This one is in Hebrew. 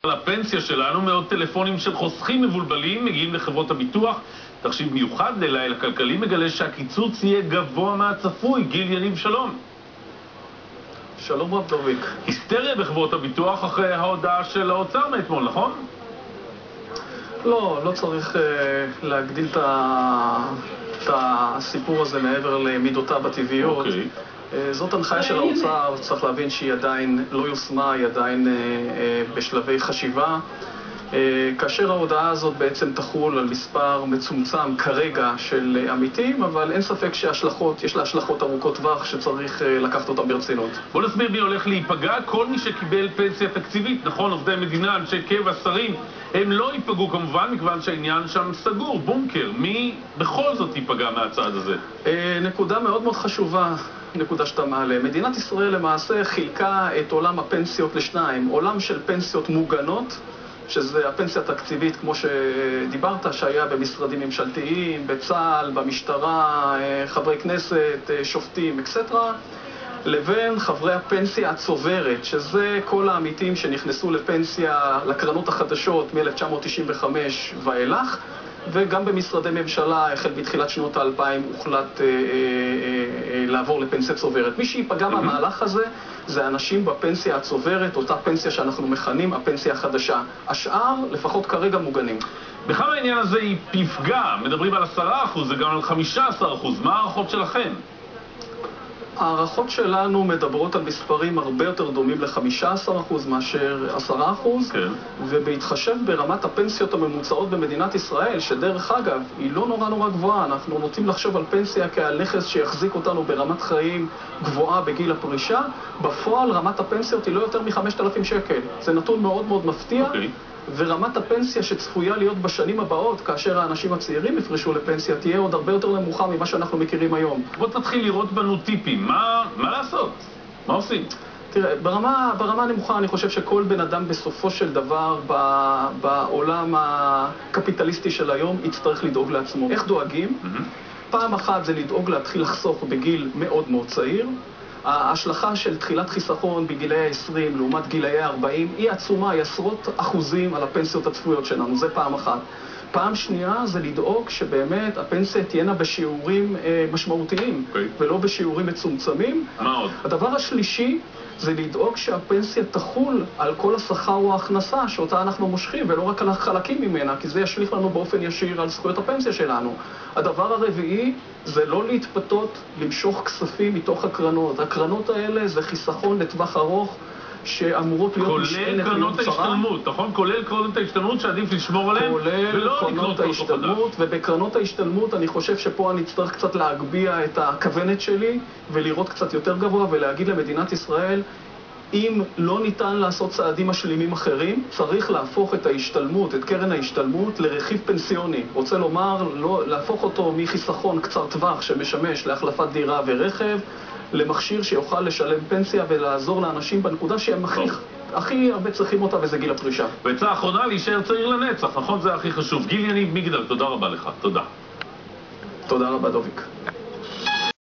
לפנסיה שלנו, מאות טלפונים של חוסכים מבולבלים מגיעים לחברות הביטוח. תחשיב מיוחד ללילה כלכלי מגלה שהקיצוץ יהיה גבוה מהצפוי. גיל יניב, שלום. שלום רב דוביק. היסטריה בחברות הביטוח אחרי ההודעה של האוצר מאתמול, נכון? לא צריך להגדיל את הסיפור הזה מעבר למידותיו הטבעיות. זאת הנחיה של האוצר, צריך להבין שהיא עדיין לא יושמה, היא עדיין בשלבי חשיבה. כאשר ההודעה הזאת בעצם תחול על מספר מצומצם כרגע של עמיתים, אבל אין ספק יש לה השלכות ארוכות טווח שצריך לקחת אותם ברצינות. בוא נסביר מי הולך להיפגע. כל מי שקיבל פנסיה תקציבית, נכון, עובדי מדינה, אנשי קבע, שרים, הם לא ייפגעו כמובן, מכיוון שהעניין שם סגור, בונקר. מי בכל זאת ייפגע מהצעד הזה? נקודה מאוד מאוד חשובה. נקודה שאתה מעלה. מדינת ישראל למעשה חילקה את עולם הפנסיות לשניים. עולם של פנסיות מוגנות, שזה הפנסיה התקציבית, כמו שדיברת, שהיה במשרדים ממשלתיים, בצה"ל, במשטרה, חברי כנסת, שופטים, אקסטרה, לבין חברי הפנסיה הצוברת, שזה כל העמיתים שנכנסו לפנסיה, לקרנות החדשות מ-1995 ואילך, וגם במשרדי ממשלה, החל בתחילת שנות ה-2000, הוחלט לעבור לפנסיה צוברת. מי שיפגע מהמהלך הזה זה אנשים בפנסיה הצוברת, אותה פנסיה שאנחנו מכנים הפנסיה החדשה. השאר, לפחות כרגע, מוגנים. בכמה העניין הזה יפגע? מדברים על 10%, וגם על 15%. מה הערכות שלכם? הערכות שלנו מדברות על מספרים הרבה יותר דומים ל-15% מאשר 10%, כן. ובהתחשב ברמת הפנסיות הממוצעות במדינת ישראל, שדרך אגב היא לא נורא גבוהה, אנחנו נוטים לחשוב על פנסיה כעל נכס שיחזיק אותנו ברמת חיים גבוהה בגיל הפרישה, בפועל רמת הפנסיות היא לא יותר מ-5,000 שקל. זה נתון מאוד מפתיע. ורמת הפנסיה שצפויה להיות בשנים הבאות, כאשר האנשים הצעירים יפרשו לפנסיה, תהיה עוד הרבה יותר נמוכה ממה שאנחנו מכירים היום. בוא תתחיל לראות בנו טיפים. מה לעשות? מה עושים? תראה, ברמה הנמוכה אני חושב שכל בן אדם בסופו של דבר בעולם הקפיטליסטי של היום יצטרך לדאוג לעצמו. איך דואגים? פעם אחת זה לדאוג להתחיל לחסוך בגיל מאוד צעיר. ההשלכה של תחילת חיסכון בגילאי ה-20 לעומת גילאי ה-40 היא עצומה, היא עשרות אחוזים על הפנסיות הצפויות שלנו, זה פעם אחת. פעם שנייה זה לדאוג שבאמת הפנסיה תהיינה בשיעורים משמעותיים, ולא בשיעורים מצומצמים. מה עוד? הדבר השלישי זה לדאוג שהפנסיה תחול על כל השכר או ההכנסה שאותה אנחנו מושכים, ולא רק על החלקים ממנה, כי זה ישליך לנו באופן ישיר על זכויות הפנסיה שלנו. הדבר הרביעי זה לא להתפתות למשוך כספים מתוך הקרנות. הקרנות האלה זה חיסכון לטווח ארוך, שאמורות להיות כולל קרנות ההשתלמות, נכון? כולל קרנות ההשתלמות שעדיף לשמור עליהן ולא לקנות ההשתלמות. ובקרנות ההשתלמות אני חושב שפה אני אצטרך קצת להגביה את הכוונת שלי ולראות קצת יותר גבוה ולהגיד למדינת ישראל, אם לא ניתן לעשות צעדים משלימים אחרים, צריך להפוך את ההשתלמות, את קרן ההשתלמות, לרכיב פנסיוני. רוצה לומר, להפוך אותו מחיסכון קצר טווח שמשמש להחלפת דירה ורכב, למכשיר שיוכל לשלם פנסיה ולעזור לאנשים בנקודה שהם הכי הרבה צריכים אותה, וזה גיל הפרישה. ועצה האחרונה, להישאר צעיר לנצח, נכון? זה הכי חשוב. גיל יניב מגדל, תודה רבה לך. תודה. תודה רבה דוביק.